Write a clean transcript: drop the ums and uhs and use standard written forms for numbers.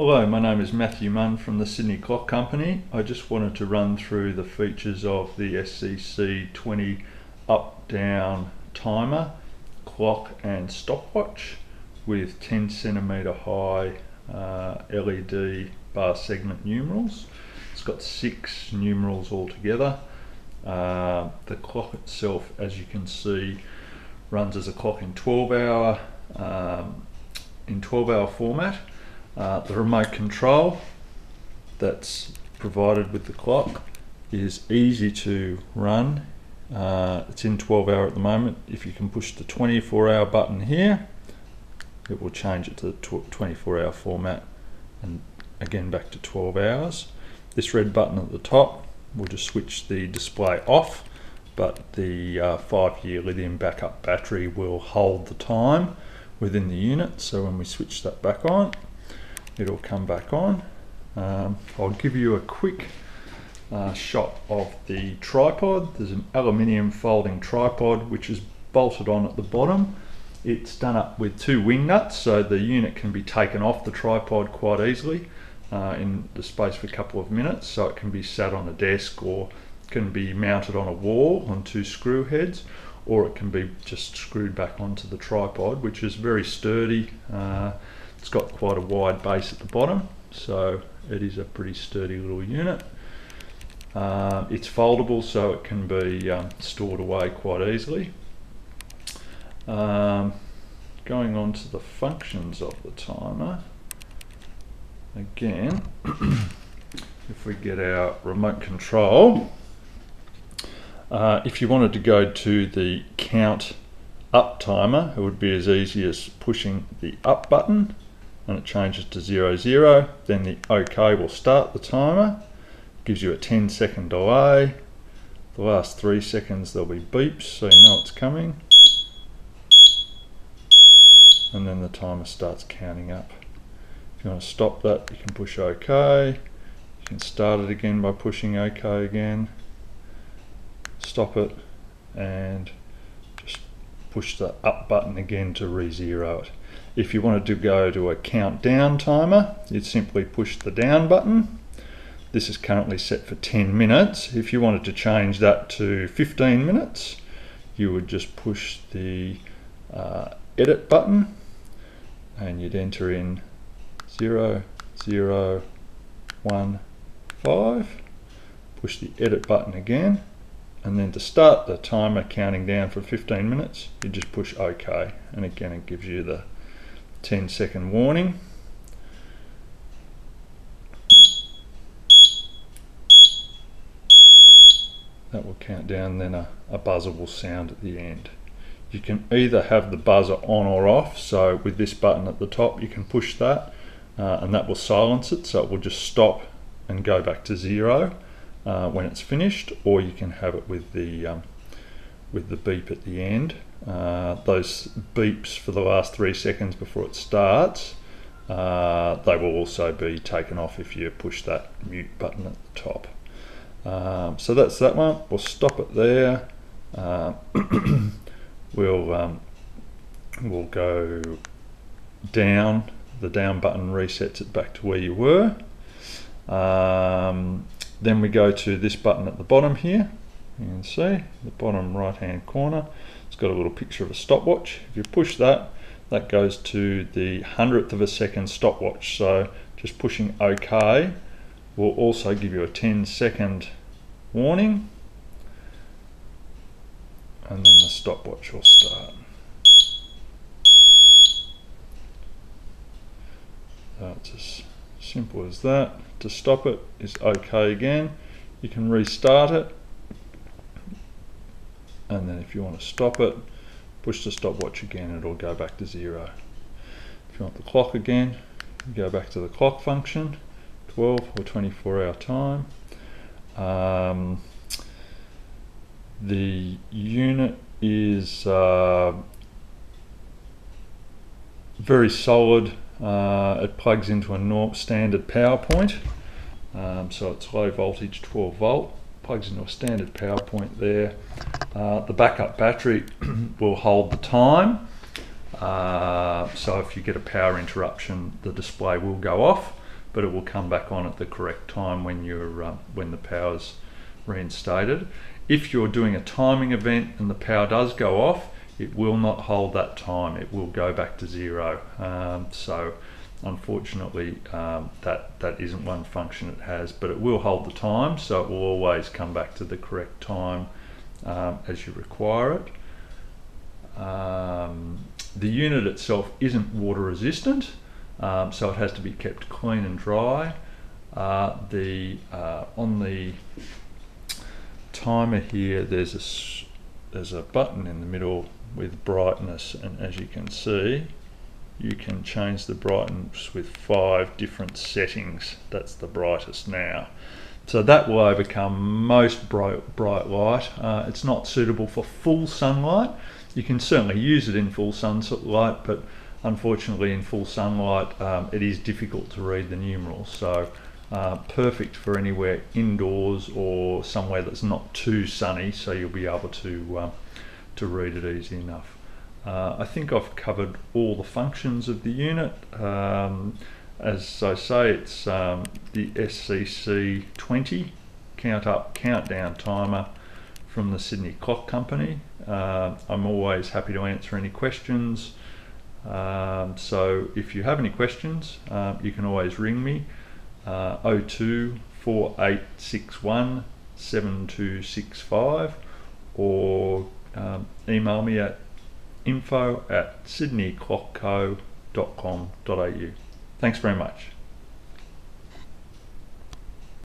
Hello, my name is Matthew Munn from the Sydney Clock Company. I just wanted to run through the features of the SCC 20 up-down timer, clock and stopwatch with 10 centimetre high LED bar segment numerals. It's got 6 numerals altogether. The clock itself, as you can see, runs as a clock in 12-hour format. The remote control that's provided with the clock is easy to run. It's in 12-hour at the moment. If you can push the 24-hour button here, it will change it to the 24-hour format and again back to 12 hours. This red button at the top will just switch the display off, but the 5-year lithium backup battery will hold the time within the unit, so when we switch that back on, it'll come back on. I'll give you a quick shot of the tripod. There's an aluminium folding tripod which is bolted on at the bottom. It's done up with 2 wing nuts, so the unit can be taken off the tripod quite easily in the space of a couple of minutes, so it can be sat on a desk or can be mounted on a wall on 2 screw heads, or it can be just screwed back onto the tripod, which is very sturdy. It's got quite a wide base at the bottom, so it is a pretty sturdy little unit. It's foldable, so it can be stored away quite easily. Going on to the functions of the timer, again, if we get our remote control, if you wanted to go to the count up timer, it would be as easy as pushing the up button and it changes to 00. Then the OK will start the timer, gives you a 10-second delay. The last 3 seconds there'll be beeps, so you know it's coming, and then the timer starts counting up. If you want to stop that, you can push OK. You can start it again by pushing OK again, stop it, and just push the up button again to re-zero it. If you wanted to go to a countdown timer, you'd simply push the down button. This is currently set for 10 minutes. If you wanted to change that to 15 minutes, you would just push the edit button and you'd enter in 0015, push the edit button again, and then to start the timer counting down for 15 minutes, you just push OK, and again it gives you the 10-second warning. That will count down, then a buzzer will sound at the end. You can either have the buzzer on or off, so with this button at the top you can push that and that will silence it, so it will just stop and go back to 0 when it's finished, or you can have it with the beep at the end. Those beeps for the last 3 seconds before it starts, they will also be taken off if you push that mute button at the top. So that's that one. We'll stop it there. We'll go down. The down button resets it back to where you were. Then we go to this button at the bottom here. You can see the bottom right hand corner, it's got a little picture of a stopwatch. If you push that, that goes to the 100th of a second stopwatch, so just pushing OK will also give you a 10-second warning, and then the stopwatch will start. It's as simple as that. To stop it is OK again. You can restart it, and then if you want to stop it, push the stopwatch again, it'll go back to 0. If you want the clock again, you go back to the clock function, 12 or 24-hour time. The unit is very solid. It plugs into a standard power point, so it's low voltage, 12 volt, plugs into a standard power point there. The backup battery will hold the time, so if you get a power interruption, the display will go off. but it will come back on at the correct time when when the power's reinstated. If you're doing a timing event and the power does go off, it will not hold that time. It will go back to 0. So unfortunately, that isn't one function it has, but it will hold the time, so it will always come back to the correct time as you require it. The unit itself isn't water resistant, so it has to be kept clean and dry. On the timer here, there's a button in the middle with brightness, and as you can see, you can change the brightness with 5 different settings. That's the brightest now. So that will overcome most bright light. It's not suitable for full sunlight. You can certainly use it in full sunlight, but unfortunately in full sunlight it is difficult to read the numerals. So perfect for anywhere indoors or somewhere that's not too sunny, so you'll be able to read it easy enough. I think I've covered all the functions of the unit. As I say, it's the SCC 20 countdown timer from the Sydney Clock Company. I'm always happy to answer any questions. So if you have any questions, you can always ring me 02 4861 7265 or email me at info@sydneyclockco.com.au. Thanks very much.